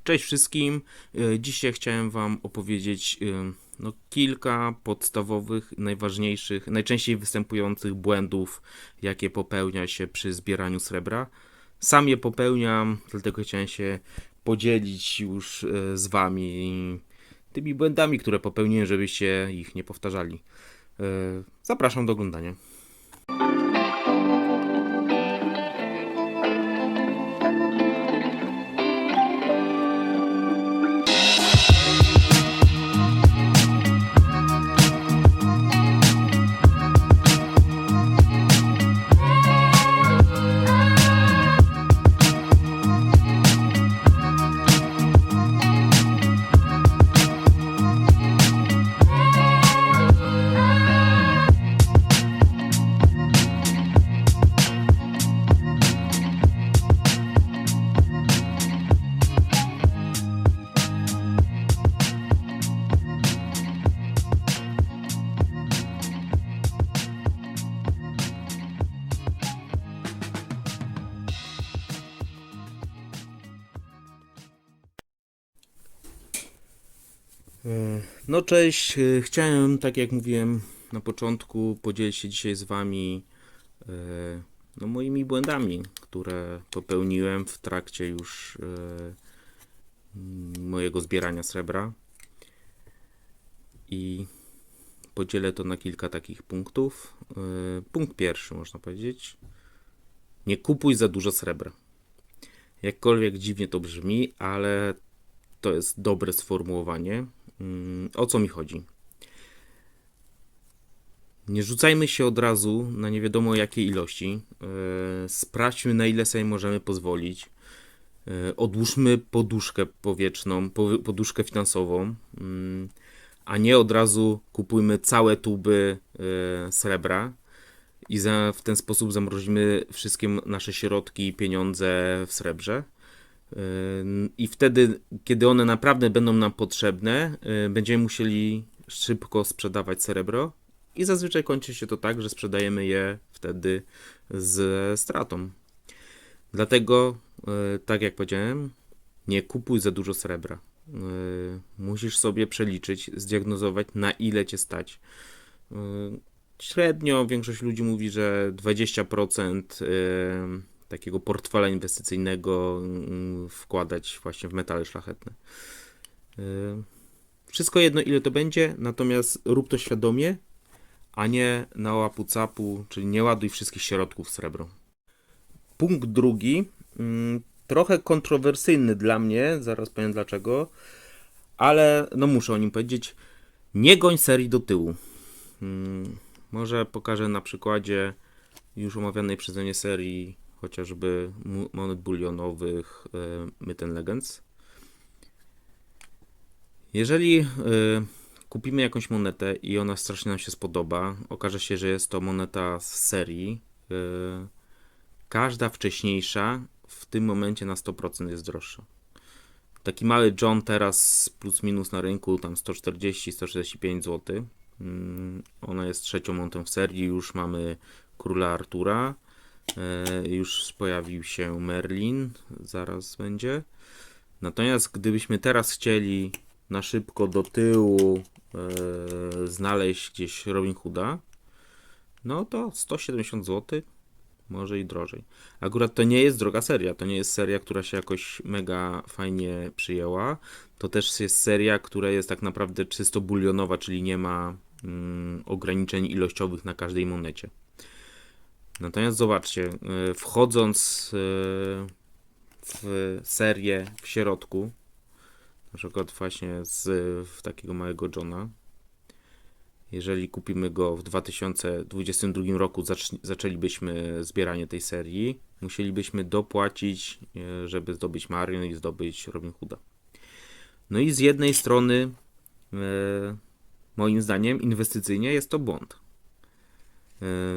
Cześć wszystkim. Dzisiaj chciałem Wam opowiedzieć kilka podstawowych, najważniejszych, najczęściej występujących błędów, jakie popełnia się przy zbieraniu srebra. Sam je popełniam, dlatego chciałem się podzielić już z Wami tymi błędami, które popełniłem, żebyście ich nie powtarzali. Zapraszam do oglądania. No cześć, chciałem, tak jak mówiłem na początku, podzielić się dzisiaj z Wami moimi błędami, które popełniłem w trakcie już mojego zbierania srebra i podzielę to na kilka takich punktów. Punkt pierwszy, można powiedzieć: nie kupuj za dużo srebra. Jakkolwiek dziwnie to brzmi, ale to jest dobre sformułowanie. O co mi chodzi? Nie rzucajmy się od razu na nie wiadomo jakie ilości. Sprawdźmy, na ile sobie możemy pozwolić. Odłóżmy poduszkę powietrzną, poduszkę finansową, a nie od razu kupujmy całe tuby srebra i w ten sposób zamrozimy wszystkie nasze środki i pieniądze w srebrze. I wtedy, kiedy one naprawdę będą nam potrzebne, będziemy musieli szybko sprzedawać srebro i zazwyczaj kończy się to tak, że sprzedajemy je wtedy ze stratą. Dlatego, tak jak powiedziałem, nie kupuj za dużo srebra. Musisz sobie przeliczyć, zdiagnozować, na ile cię stać. Średnio większość ludzi mówi, że 20% takiego portfela inwestycyjnego wkładać właśnie w metale szlachetne. Wszystko jedno, ile to będzie, natomiast rób to świadomie, a nie na łapu-capu, czyli nie ładuj wszystkich środków w srebro. Punkt drugi, trochę kontrowersyjny dla mnie, zaraz powiem dlaczego, ale no muszę o nim powiedzieć. Nie goń serii do tyłu. Może pokażę na przykładzie już omawianej przeze mnie serii, chociażby monet bulionowych Myth and Legends. Jeżeli kupimy jakąś monetę i ona strasznie nam się spodoba, okaże się, że jest to moneta z serii, każda wcześniejsza w tym momencie na 100% jest droższa. Taki mały John teraz plus minus na rynku tam 140-145 zł. Ona jest trzecią monetą w serii, już mamy Króla Artura, już pojawił się Merlin, zaraz będzie. Natomiast gdybyśmy teraz chcieli na szybko do tyłu znaleźć gdzieś Robin Hooda, no to 170 zł, może i drożej. Akurat to nie jest droga seria, to nie jest seria, która się jakoś mega fajnie przyjęła. To też jest seria, która jest tak naprawdę czysto bulionowa, czyli nie ma ograniczeń ilościowych na każdej monecie. Natomiast zobaczcie, wchodząc w serię w środku, na przykład właśnie w takiego małego Johna, jeżeli kupimy go w 2022 roku, zaczęlibyśmy zbieranie tej serii, musielibyśmy dopłacić, żeby zdobyć Marion i zdobyć Robin Hooda. No i z jednej strony, moim zdaniem, inwestycyjnie jest to błąd.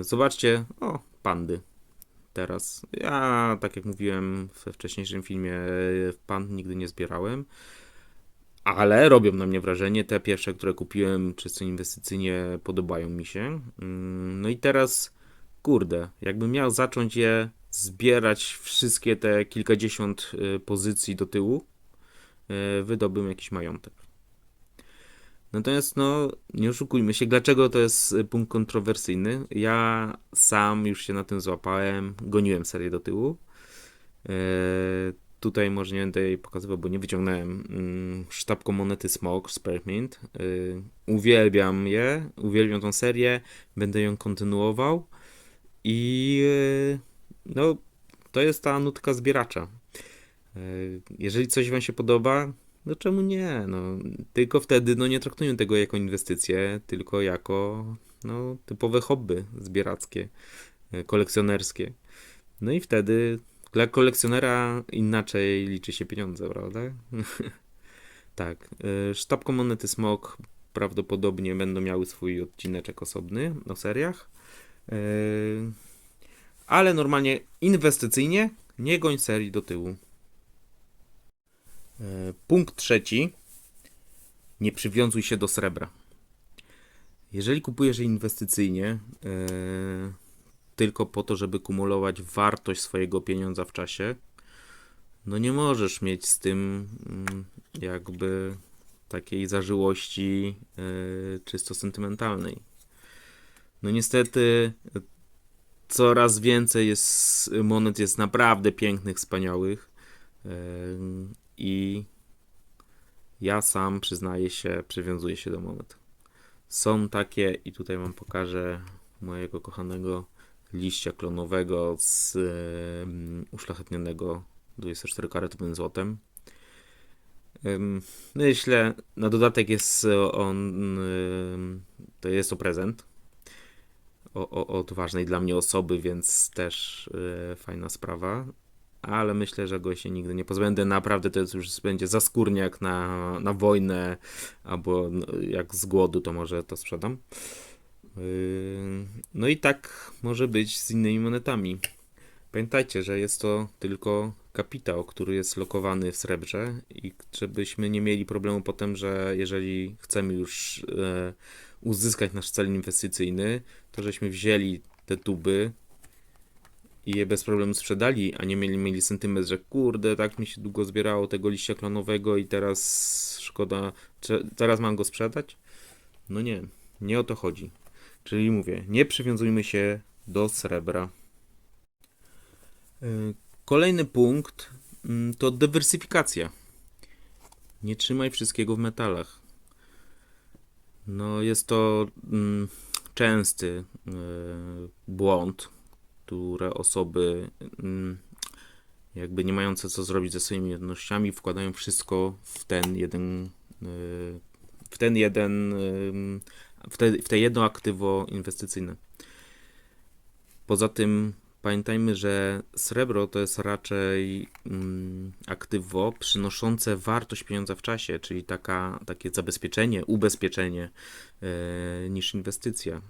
Zobaczcie, pandy. Teraz, ja tak jak mówiłem we wcześniejszym filmie, pand nigdy nie zbierałem, ale robią na mnie wrażenie. Te pierwsze, które kupiłem czysto inwestycyjnie, podobają mi się. No i teraz, kurde, jakbym miał zacząć je zbierać wszystkie te kilkadziesiąt pozycji do tyłu, wydobyłem jakiś majątek. Natomiast no, nie oszukujmy się, dlaczego to jest punkt kontrowersyjny. Ja sam już się na tym złapałem, goniłem serię do tyłu. E, Tutaj może nie będę jej pokazywał, bo nie wyciągnąłem sztabką monety Smog Spearmint. Uwielbiam tą serię, będę ją kontynuował i no, to jest ta nutka zbieracza. Jeżeli coś wam się podoba, no czemu nie? No, tylko wtedy no, nie traktuję tego jako inwestycję, tylko jako no, typowe hobby zbierackie, kolekcjonerskie. No i wtedy dla kolekcjonera inaczej liczy się pieniądze, prawda? Tak. Sztabką monety Smog prawdopodobnie będą miały swój odcineczek osobny o seriach. Ale normalnie inwestycyjnie nie goń serii do tyłu. Punkt trzeci. Nie przywiązuj się do srebra. Jeżeli kupujesz je inwestycyjnie, tylko po to, żeby kumulować wartość swojego pieniądza w czasie, no nie możesz mieć z tym jakby takiej zażyłości czysto sentymentalnej. No niestety coraz więcej monet jest naprawdę pięknych, wspaniałych i ja sam przyznaję się, przywiązuję się do monet. Są takie i tutaj wam pokażę mojego kochanego liścia klonowego z uszlachetnionego 24-karatowym złotem. Myślę, na dodatek jest to jest to prezent od ważnej dla mnie osoby, więc też fajna sprawa. Ale myślę, że go się nigdy nie pozbędę. Naprawdę to już będzie zaskórniak na wojnę, albo jak z głodu, to może to sprzedam. No i tak może być z innymi monetami. Pamiętajcie, że jest to tylko kapitał, który jest lokowany w srebrze i żebyśmy nie mieli problemu potem, że jeżeli chcemy już uzyskać nasz cel inwestycyjny, to żeśmy wzięli te tuby i je bez problemu sprzedali, a nie mieli sentyment, że kurde, tak mi się długo zbierało tego liścia klonowego i teraz szkoda, teraz mam go sprzedać? No nie, nie o to chodzi. Czyli mówię, nie przywiązujmy się do srebra. Kolejny punkt to dywersyfikacja. Nie trzymaj wszystkiego w metalach. No jest to częsty błąd, które osoby jakby nie mające co zrobić ze swoimi jednościami wkładają wszystko w w te jedno aktywo inwestycyjne. Poza tym pamiętajmy, że srebro to jest raczej aktywo przynoszące wartość pieniądza w czasie, czyli takie zabezpieczenie, ubezpieczenie niż inwestycja.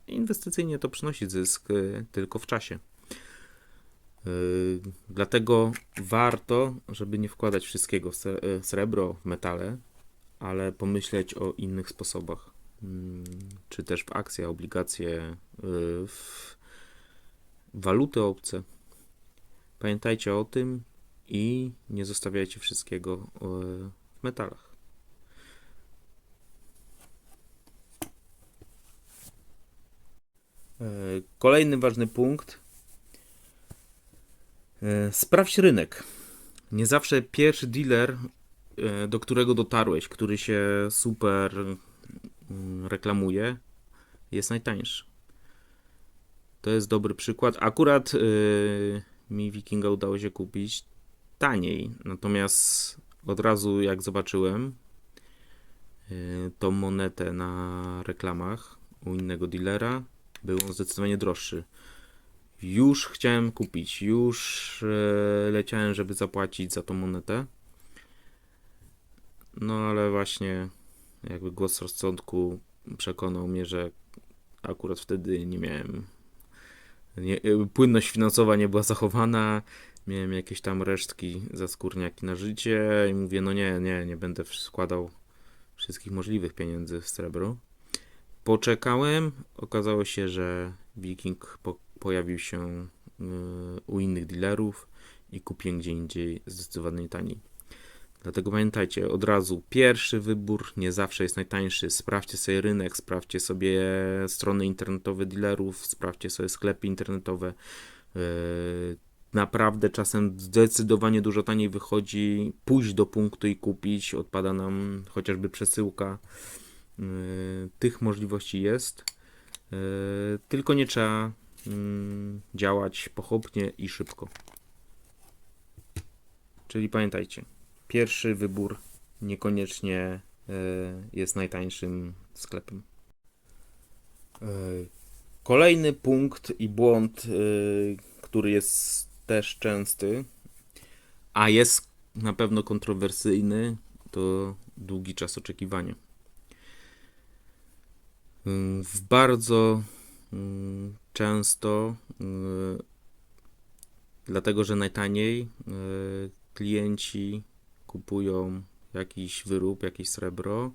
Inwestycyjnie to przynosi zysk tylko w czasie. Dlatego warto, żeby nie wkładać wszystkiego w srebro, w metale, ale pomyśleć o innych sposobach. Czy też w akcje, obligacje, w waluty obce. Pamiętajcie o tym i nie zostawiajcie wszystkiego w metalach. Kolejny ważny punkt. Sprawdź rynek. Nie zawsze pierwszy dealer, do którego dotarłeś, który się super reklamuje, jest najtańszy. To jest dobry przykład. Akurat mi Wikinga udało się kupić taniej. Natomiast od razu jak zobaczyłem tą monetę na reklamach u innego dealera, był on zdecydowanie droższy. Już chciałem kupić, już leciałem, żeby zapłacić za tą monetę. No ale właśnie jakby głos rozsądku przekonał mnie, że akurat wtedy nie miałem płynność finansowa nie była zachowana, miałem jakieś tam resztki za skórniaki na życie i mówię, no nie będę składał wszystkich możliwych pieniędzy w srebro. Poczekałem, okazało się, że Viking pojawił się u innych dealerów i kupiłem gdzie indziej zdecydowanie taniej. Dlatego pamiętajcie, od razu pierwszy wybór nie zawsze jest najtańszy. Sprawdźcie sobie rynek, sprawdźcie sobie strony internetowe dealerów, sprawdźcie sobie sklepy internetowe. Naprawdę czasem zdecydowanie dużo taniej wychodzi pójść do punktu i kupić. Odpada nam chociażby przesyłka. Tych możliwości jest. Tylko nie trzeba działać pochopnie i szybko. Czyli pamiętajcie, pierwszy wybór niekoniecznie jest najtańszym sklepem. Kolejny punkt i błąd, który jest też częsty, a jest na pewno kontrowersyjny, to długi czas oczekiwania. Bardzo często, dlatego że najtaniej, klienci kupują jakiś wyrób, jakieś srebro,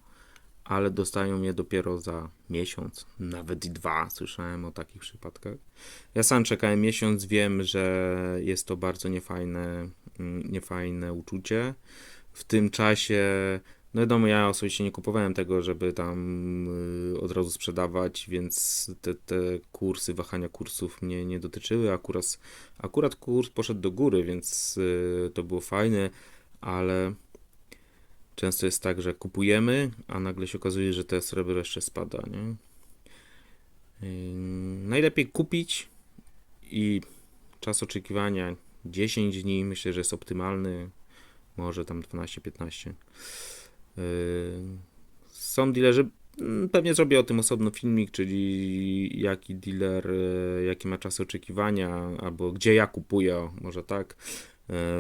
ale dostają je dopiero za miesiąc, nawet i 2. Słyszałem o takich przypadkach. Ja sam czekałem miesiąc, wiem, że jest to bardzo niefajne uczucie. W tym czasie, no wiadomo, ja osobiście nie kupowałem tego, żeby tam od razu sprzedawać, więc te kursy, wahania kursów mnie nie dotyczyły. Akurat kurs poszedł do góry, więc to było fajne, ale często jest tak, że kupujemy, a nagle się okazuje, że te srebro jeszcze spada, nie? Najlepiej kupić i czas oczekiwania 10 dni, myślę, że jest optymalny, może tam 12-15. Są dealerzy, pewnie zrobię o tym osobno filmik, czyli jaki dealer, jakie ma czas oczekiwania, albo gdzie ja kupuję, może tak.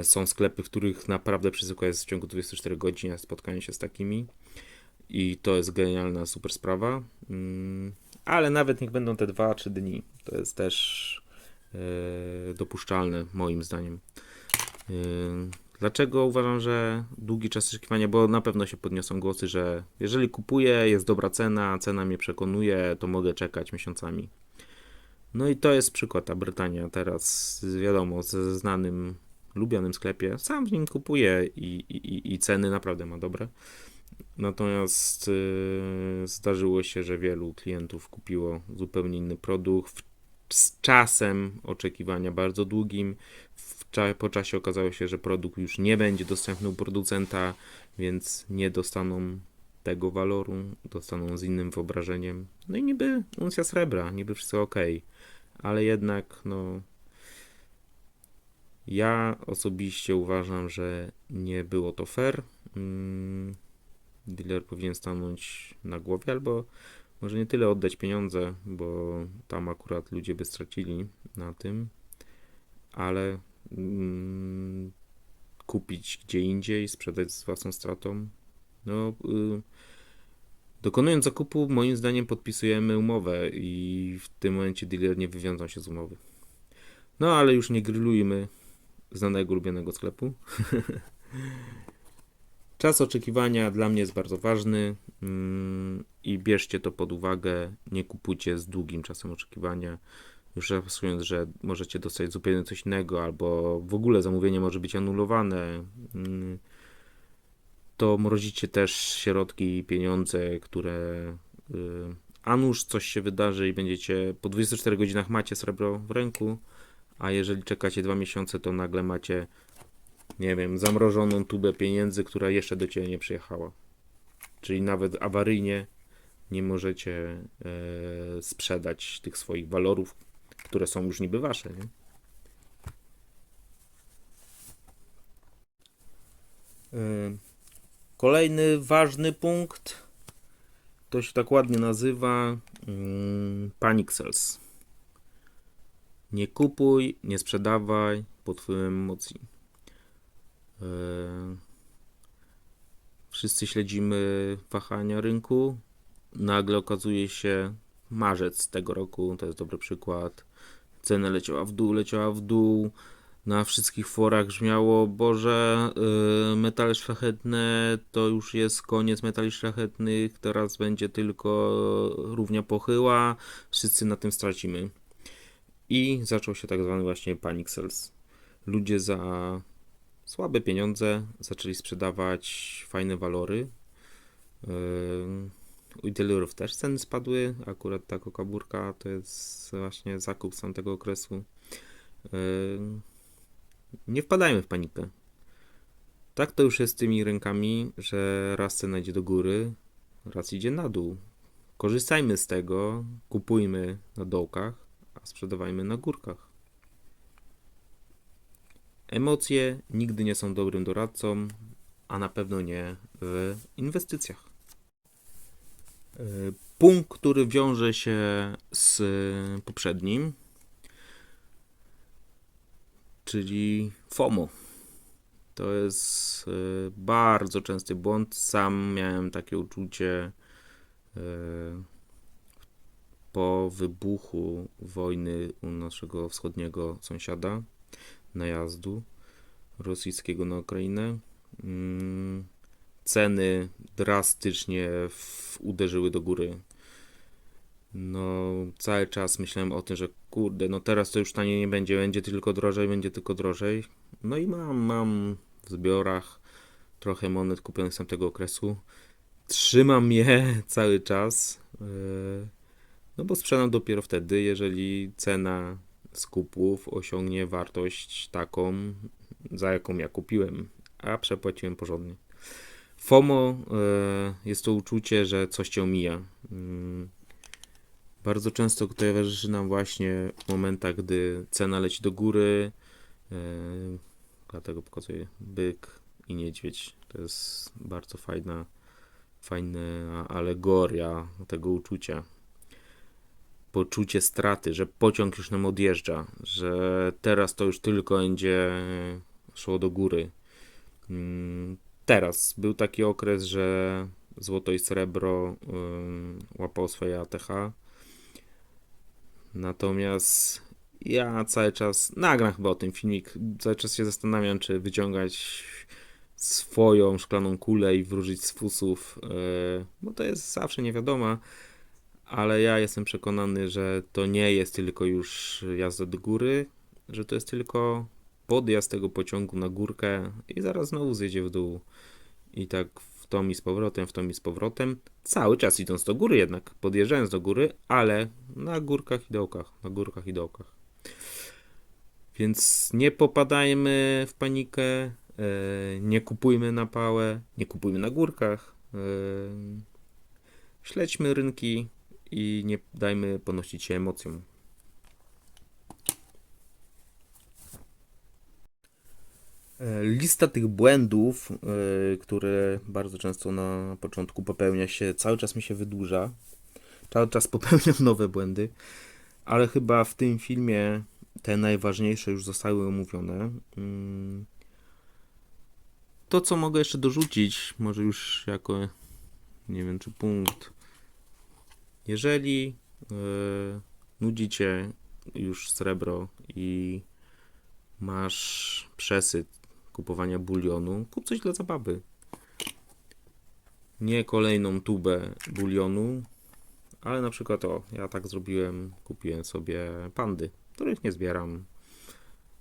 Są sklepy, w których naprawdę przesyłka jest w ciągu 24 godzin, a spotkanie się z takimi i to jest genialna, super sprawa. Ale nawet niech będą te 2-3 dni. To jest też dopuszczalne moim zdaniem. Dlaczego uważam, że długi czas oczekiwania? Bo na pewno się podniosą głosy, że jeżeli kupuję, jest dobra cena mnie przekonuje, to mogę czekać miesiącami. No i to jest przykład, ta Brytania teraz, wiadomo, ze znanym, lubianym sklepie. Sam w nim kupuję i ceny naprawdę ma dobre. Natomiast zdarzyło się, że wielu klientów kupiło zupełnie inny produkt z czasem oczekiwania bardzo długim. Po czasie okazało się, że produkt już nie będzie dostępny u producenta, więc nie dostaną tego waloru, dostaną z innym wyobrażeniem. No i niby uncja srebra, niby wszystko ok, ale jednak no ja osobiście uważam, że nie było to fair. Dealer powinien stanąć na głowie, albo może nie tyle oddać pieniądze, bo tam akurat ludzie by stracili na tym, ale kupić gdzie indziej, sprzedać z własną stratą. No, dokonując zakupu, moim zdaniem podpisujemy umowę i w tym momencie dealer nie wywiązał się z umowy. No, ale już nie grillujmy znanego, ulubionego sklepu. Czas oczekiwania dla mnie jest bardzo ważny i bierzcie to pod uwagę. Nie kupujcie z długim czasem oczekiwania. Już reasując, że możecie dostać zupełnie coś innego, albo w ogóle zamówienie może być anulowane, to mrozicie też środki i pieniądze, które a nuż coś się wydarzy i będziecie po 24 godzinach macie srebro w ręku, a jeżeli czekacie 2 miesiące, to nagle macie, nie wiem, zamrożoną tubę pieniędzy, która jeszcze do Ciebie nie przyjechała. Czyli nawet awaryjnie nie możecie sprzedać tych swoich walorów, które są już niby Wasze, nie? Kolejny ważny punkt, to się tak ładnie nazywa panic sales. Nie kupuj, nie sprzedawaj pod wpływem emocji. Wszyscy śledzimy wahania rynku. Nagle okazuje się, marzec tego roku, to jest dobry przykład, cena leciała w dół. Na wszystkich forach brzmiało, Boże, metale szlachetne, to już jest koniec metali szlachetnych, teraz będzie tylko równia pochyła, wszyscy na tym stracimy. I zaczął się tak zwany właśnie panic sales. Ludzie za Słabe pieniądze, zaczęli sprzedawać fajne walory. U dealerów też ceny spadły. Akurat ta Kokaburka to jest właśnie zakup z tamtego okresu. Nie wpadajmy w panikę. Tak to już jest z tymi rynkami, że raz cena idzie do góry, raz idzie na dół. Korzystajmy z tego, kupujmy na dołkach, a sprzedawajmy na górkach. Emocje nigdy nie są dobrym doradcą, a na pewno nie w inwestycjach. Punkt, który wiąże się z poprzednim, czyli FOMO. To jest bardzo częsty błąd. Sam miałem takie uczucie po wybuchu wojny u naszego wschodniego sąsiada, najazdu rosyjskiego na Ukrainę. Ceny drastycznie uderzyły do góry. No, cały czas myślałem o tym, że kurde, no teraz to już taniej nie będzie, będzie tylko drożej. No i mam w zbiorach trochę monet kupionych z tamtego okresu. Trzymam je cały czas, no bo sprzedam dopiero wtedy, jeżeli cena skupów osiągnie wartość taką, za jaką ja kupiłem, a przepłaciłem porządnie. FOMO jest to uczucie, że coś cię omija. Bardzo często towarzyszy nam właśnie w momentach, gdy cena leci do góry. Dlatego pokazuję byk i niedźwiedź. To jest bardzo fajna alegoria tego uczucia. Poczucie straty, że pociąg już nam odjeżdża, że teraz to już tylko będzie szło do góry. Teraz był taki okres, że złoto i srebro łapało swoje ATH. Natomiast ja cały czas nagram chyba o tym filmik. Cały czas się zastanawiam, czy wyciągać swoją szklaną kulę i wróżyć z fusów, bo to jest zawsze niewiadoma, ale ja jestem przekonany, że to nie jest tylko już jazda do góry, że to jest tylko podjazd tego pociągu na górkę i zaraz znowu zjedzie w dół. I tak w tom i z powrotem, cały czas idąc do góry jednak, podjeżdżając do góry, ale na górkach i dołkach. Więc nie popadajmy w panikę, nie kupujmy na pałę, nie kupujmy na górkach, śledźmy rynki i nie dajmy ponosić się emocjom. Lista tych błędów, które bardzo często na początku popełnia się, cały czas mi się wydłuża. Cały czas popełniam nowe błędy, ale chyba w tym filmie te najważniejsze już zostały omówione. To, co mogę jeszcze dorzucić, może już jako, nie wiem, czy punkt. Jeżeli nudzi cię już srebro i masz przesyt kupowania bulionu, kup coś dla zabawy. Nie kolejną tubę bulionu, ale na przykład ja tak zrobiłem, kupiłem sobie pandy, których nie zbieram.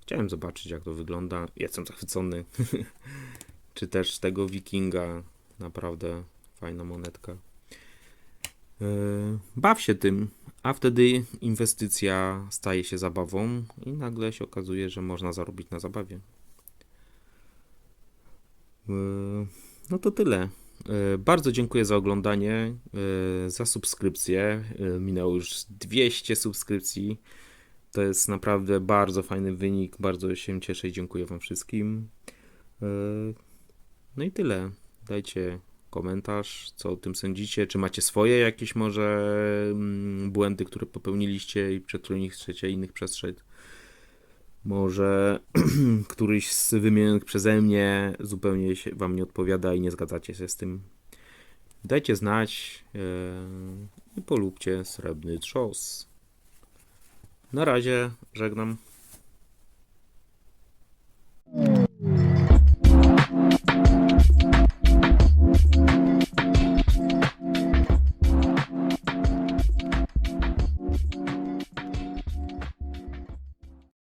Chciałem zobaczyć, jak to wygląda. Jestem zachwycony. Czy też tego wikinga, naprawdę fajna monetka. Baw się tym, a wtedy inwestycja staje się zabawą i nagle się okazuje, że można zarobić na zabawie. No to tyle. Bardzo dziękuję za oglądanie, za subskrypcję. Minęło już 200 subskrypcji. To jest naprawdę bardzo fajny wynik. Bardzo się cieszę i dziękuję Wam wszystkim. No i tyle. Dajcie komentarz, co o tym sądzicie. Czy macie swoje jakieś może błędy, które popełniliście i przed którymi chcecie innych przestrzec? Może któryś z wymienionych przeze mnie zupełnie Wam nie odpowiada i nie zgadzacie się z tym. Dajcie znać i polubcie Srebrny Trzos. Na razie, żegnam.